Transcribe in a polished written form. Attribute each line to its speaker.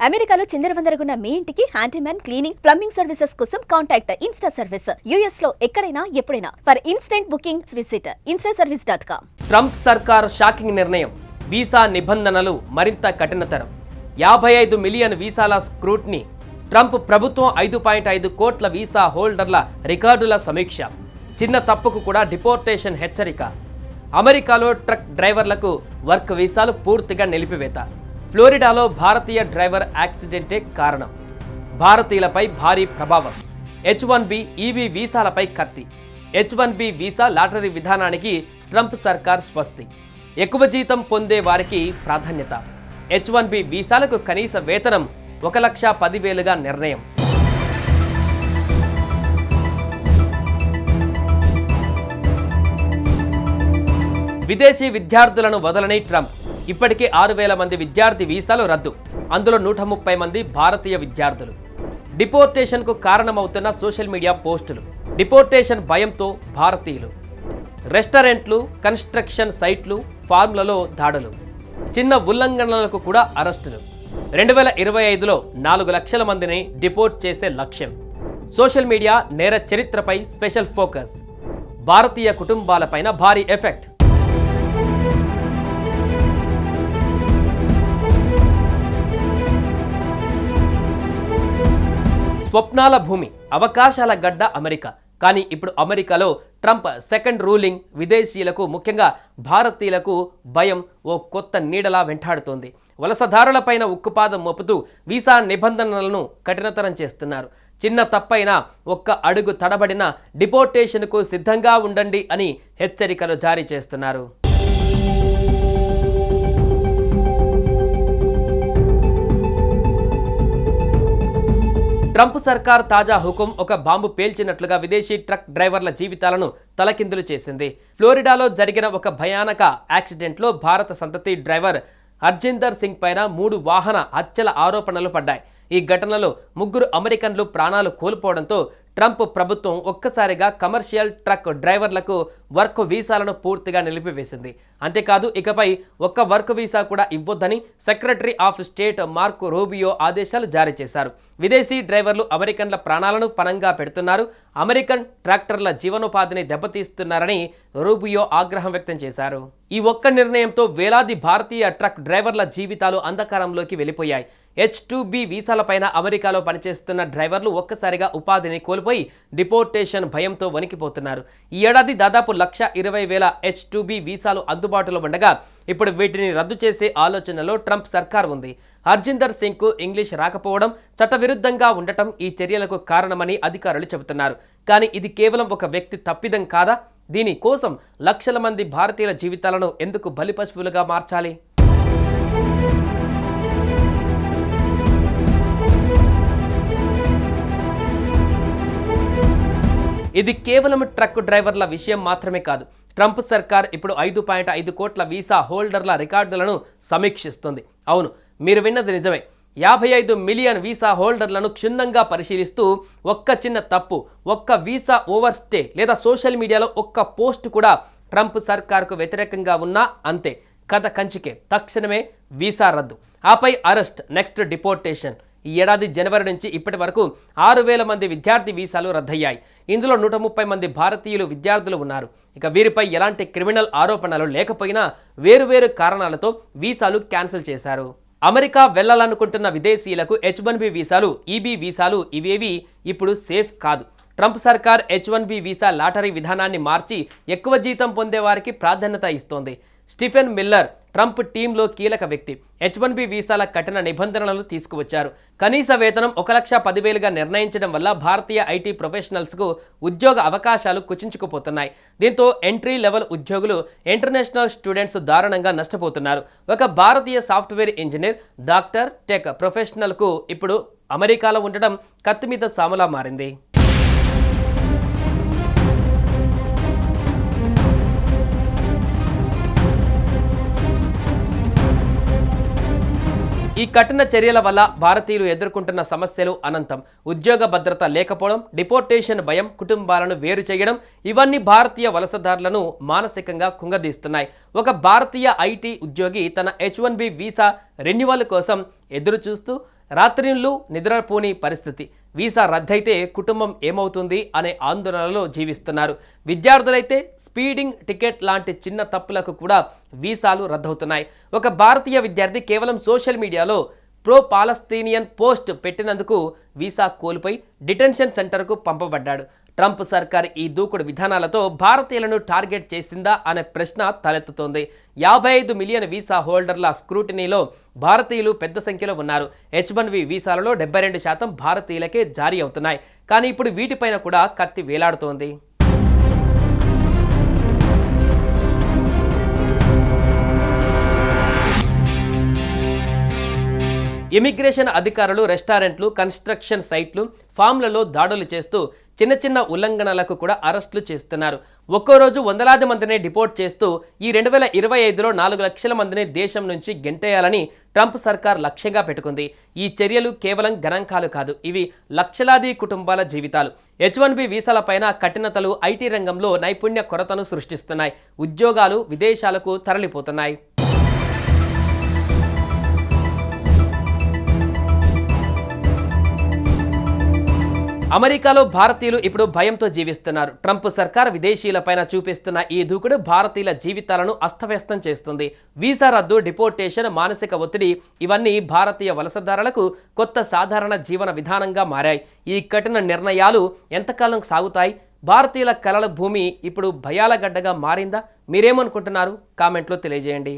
Speaker 1: అమెరికాలో చిందరవందరగున్న మీ ఇంటికి handyman, cleaning, plumbing services కోసం కాంటాక్ట్ ఇన్స్టా సర్వీస్. యుఎస్ లో ఎక్కడైనా ఎప్పుడైనా. For instant bookings visit instaservice.com.
Speaker 2: Trump సర్కార్ షాకింగ్ నిర్ణయం. వీసా నిబంధనలు మరింత కఠినతరం. 55 మిలియన్ వీసాల స్క్రూట్నీ. ట్రంప్ ప్రభుత్వం 5.5 కోట్ల వీసా హోల్డర్ల రికార్డుల సమీక్ష. చిన్న తప్పుకు కూడా డిపోర్టేషన్ హెచ్చరిక. అమెరికాలో ట్రక్ డ్రైవర్లకు వర్క్ వీసాలు పూర్తిగా నిలిపివేత. ఫ్లోరిడాలో భారతీయ డ్రైవర్ యాక్సిడెంటే కారణం. భారతీయులపై భారీ ప్రభావం. H1B EB వీసాలపై కత్తి. H1B వీసా లాటరీ విధానానికి ట్రంప్ సర్కార్ స్వస్తి. ఎక్కువ జీతం పొందే వారికి ప్రాధాన్యత. H1B వీసాలకు కనీస వేతనం 1,10,000గా నిర్ణయం. విదేశీ విద్యార్థులను వదలని ట్రంప్. ఇప్పటికే 6,000 మంది విద్యార్థి వీసాలు రద్దు. అందులో 130 మంది భారతీయ విద్యార్థులు. డిపోర్టేషన్కు కారణమవుతున్న సోషల్ మీడియా పోస్టులు. డిపోర్టేషన్ భయంతో భారతీయులు. రెస్టారెంట్లు, కన్స్ట్రక్షన్ సైట్లు, ఫార్మ్లలో దాడులు. చిన్న ఉల్లంఘనలకు కూడా అరెస్టులు. 2025లో 4 లక్షల మందిని డిపోర్ట్ చేసే లక్ష్యం. సోషల్ మీడియా నేర చరిత్రపై స్పెషల్ ఫోకస్. భారతీయ కుటుంబాలపైన భారీ ఎఫెక్ట్. స్వప్నాల భూమి, అవకాశాల గడ్డ అమెరికా. కానీ ఇప్పుడు అమెరికాలో ట్రంప్ సెకండ్ రూలింగ్ విదేశీయులకు, ముఖ్యంగా భారతీయులకు భయం ఓ కొత్త నీడలా వెంటాడుతోంది. వలసదారులపైన ఉక్కుపాదం మోపుతూ వీసా నిబంధనలను కఠినతరం చేస్తున్నారు. చిన్న తప్పైనా, ఒక్క అడుగు తడబడిన డిపోర్టేషన్కు సిద్ధంగా ఉండండి అని హెచ్చరికలు జారీ చేస్తున్నారు. ట్రంప్ సర్కార్ తాజా హుకుం ఒక బాంబు పేల్చినట్లుగా విదేశీ ట్రక్ డ్రైవర్ల జీవితాలను తలకిందులు చేసింది. ఫ్లోరిడాలో జరిగిన ఒక భయానక యాక్సిడెంట్లో భారత సంతతి డ్రైవర్ హర్జిందర్ సింగ్ పైన 3 వాహన హత్యల ఆరోపణలు పడ్డాయి. ఈ ఘటనలో 3 అమెరికన్లు ప్రాణాలు కోల్పోవడంతో ట్రంప్ ప్రభుత్వం ఒక్కసారిగా కమర్షియల్ ట్రక్ డ్రైవర్లకు వర్క్ వీసాలను పూర్తిగా నిలిపివేసింది. అంతేకాదు, ఇకపై ఒక్క వర్క్ వీసా కూడా ఇవ్వొద్దని secretary of state Marco Rubio ఆదేశాలు జారీ చేశారు. విదేశీ డ్రైవర్లు అమెరికన్ల ప్రాణాలను పణంగా పెడుతున్నారు, అమెరికన్ ట్రాక్టర్ల జీవనోపాధిని దెబ్బతీస్తున్నారని రూబియో ఆగ్రహం వ్యక్తం చేశారు. ఈ ఒక్క నిర్ణయంతో వేలాది భారతీయ ట్రక్ డ్రైవర్ల జీవితాలు అంధకారంలోకి వెళ్ళిపోయాయి. H2B వీసాలపైన అమెరికాలో పనిచేస్తున్న డ్రైవర్లు ఒక్కసారిగా ఉపాధిని కోల్పోయి డిపోర్టేషన్ భయంతో వణికిపోతున్నారు. ఈ ఏడాది దాదాపు 1,20,000 H2B వీసాలు అందుబాటులో ఉండగా ఇప్పుడు వీటిని రద్దు చేసే ఆలోచనలో ట్రంప్ సర్కార్ ఉంది. హర్జిందర్ సింగ్కు ఇంగ్లీష్ రాకపోవడం, చట్టవిరుద్ధంగా ఉండటం ఈ చర్యలకు కారణమని అధికారులు చెబుతున్నారు. కానీ ఇది కేవలం ఒక వ్యక్తి తప్పిదం కాదా? దీని కోసం లక్షల మంది భారతీయుల జీవితాలను ఎందుకు బలిపశువులుగా మార్చాలి? ఇది కేవలం ట్రక్ డ్రైవర్ల విషయం మాత్రమే కాదు. ట్రంప్ సర్కార్ ఇప్పుడు 5.5 కోట్ల వీసా హోల్డర్ల రికార్డులను సమీక్షిస్తుంది. అవును, మీరు విన్నది నిజమే. 55 మిలియన్ వీసా హోల్డర్లను క్షుణ్ణంగా పరిశీలిస్తూ ఒక్క చిన్న తప్పు, ఒక్క వీసా ఓవర్ స్టే లేదా సోషల్ మీడియాలో ఒక్క పోస్ట్ కూడా ట్రంప్ సర్కార్కు వ్యతిరేకంగా ఉన్నా అంతే, కథ కంచికే. తక్షణమే వీసా రద్దు, ఆపై అరెస్ట్, నెక్స్ట్ డిపోర్టేషన్. ఈ ఏడాది జనవరి నుంచి ఇప్పటి వరకు 6,000 మంది విద్యార్థి వీసాలు రద్దయ్యాయి. ఇందులో 130 మంది భారతీయులు విద్యార్థులు ఉన్నారు. ఇక వీరిపై ఎలాంటి క్రిమినల్ ఆరోపణలు లేకపోయినా వేరువేరు కారణాలతో వీసాలు క్యాన్సిల్ చేశారు. అమెరికా వెళ్లాలనుకుంటున్న విదేశీయులకు H1B వీసాలు, EB వీసాలు ఇవేవి ఇప్పుడు సేఫ్ కాదు. ట్రంప్ సర్కార్ H1B వీసా లాటరీ విధానాన్ని మార్చి ఎక్కువ జీతం పొందే వారికి ప్రాధాన్యత ఇస్తోంది. స్టీఫెన్ మిల్లర్ ట్రంప్ టీంలో కీలక వ్యక్తి. H1B వీసాల కఠిన నిబంధనలు తీసుకువచ్చారు. కనీస వేతనం 1,10,000గా నిర్ణయించడం వల్ల భారతీయ IT ప్రొఫెషనల్స్కు ఉద్యోగ అవకాశాలు కుచించుకుపోతున్నాయి. దీంతో ఎంట్రీ లెవెల్ ఉద్యోగులు, ఇంటర్నేషనల్ స్టూడెంట్స్ దారుణంగా నష్టపోతున్నారు. ఒక భారతీయ సాఫ్ట్వేర్ ఇంజనీర్, డాక్టర్, టెక్ ప్రొఫెషనల్కు ఇప్పుడు అమెరికాలో ఉండడం కత్తి మీద సాములా మారింది. ఈ కఠిన చర్యల వల్ల భారతీయులు ఎదుర్కొంటున్న సమస్యలు అనంతం. ఉద్యోగ భద్రత లేకపోవడం, డిపోర్టేషన్ భయం, కుటుంబాలను వేరు చేయడం, ఇవన్నీ భారతీయ వలసదారులను మానసికంగా కుంగదీస్తున్నాయి. ఒక భారతీయ ఐటీ ఉద్యోగి తన H1B వీసా రెన్యువల్ కోసం ఎదురు చూస్తూ రాత్రిళ్ళు నిద్రపోని పరిస్థితి. వీసా రద్దయితే కుటుంబం ఏమవుతుంది అనే ఆందోళనలో జీవిస్తున్నారు. విద్యార్థులైతే స్పీడింగ్ టికెట్ లాంటి చిన్న తప్పులకు కూడా వీసాలు రద్దవుతున్నాయి. ఒక భారతీయ విద్యార్థి కేవలం సోషల్ మీడియాలో ప్రో పాలస్తీనియన్ పోస్ట్ పెట్టినందుకు వీసా కోల్పోయి డిటెన్షన్ సెంటర్కు పంపబడ్డాడు. ట్రంప్ సర్కార్ ఈ దూకుడు విధానాలతో భారతీయులను టార్గెట్ చేసిందా అనే ప్రశ్న తలెత్తుతోంది. 55 మిలియన్ వీసా హోల్డర్ల స్క్రూటినీలో భారతీయులు పెద్ద సంఖ్యలో ఉన్నారు. H1B వీసాలలో 72% భారతీయులకే జారీ అవుతున్నాయి. కానీ ఇప్పుడు వీటిపైన కూడా కత్తి వేలాడుతోంది. ఇమిగ్రేషన్ అధికారులు రెస్టారెంట్లు, కన్స్ట్రక్షన్ సైట్లు, ఫామ్లలో దాడులు చేస్తూ చిన్న చిన్న ఉల్లంఘనలకు కూడా అరెస్టులు చేస్తున్నారు. ఒక్కో రోజు వందలాది మందిని డిపోర్ట్ చేస్తూ ఈ 2025లో 4 లక్షల మందిని దేశం నుంచి గెంటేయాలని ట్రంప్ సర్కార్ లక్ష్యంగా పెట్టుకుంది. ఈ చర్యలు కేవలం గణాంకాలు కాదు, ఇవి లక్షలాది కుటుంబాల జీవితాలు. H1B వీసాలపైన కఠినతలు ఐటీ రంగంలో నైపుణ్య కొరతను సృష్టిస్తున్నాయి. ఉద్యోగాలు విదేశాలకు తరలిపోతున్నాయి. అమెరికాలో భారతీయులు ఇప్పుడు భయంతో జీవిస్తున్నారు. ట్రంప్ సర్కార్ విదేశీయులపైన చూపిస్తున్న ఈ దూకుడు భారతీయుల జీవితాలను అస్తవ్యస్తం చేస్తుంది. వీసా రద్దు, డిపోర్టేషన్, మానసిక ఒత్తిడి ఇవన్నీ భారతీయ వలసదారులకు కొత్త సాధారణ జీవన విధానంగా మారాయి. ఈ కఠిన నిర్ణయాలు ఎంతకాలం సాగుతాయి? భారతీయుల కలల భూమి ఇప్పుడు భయాల గడ్డగా మారిందా? మీరేమనుకుంటున్నారు? కామెంట్లో తెలియజేయండి.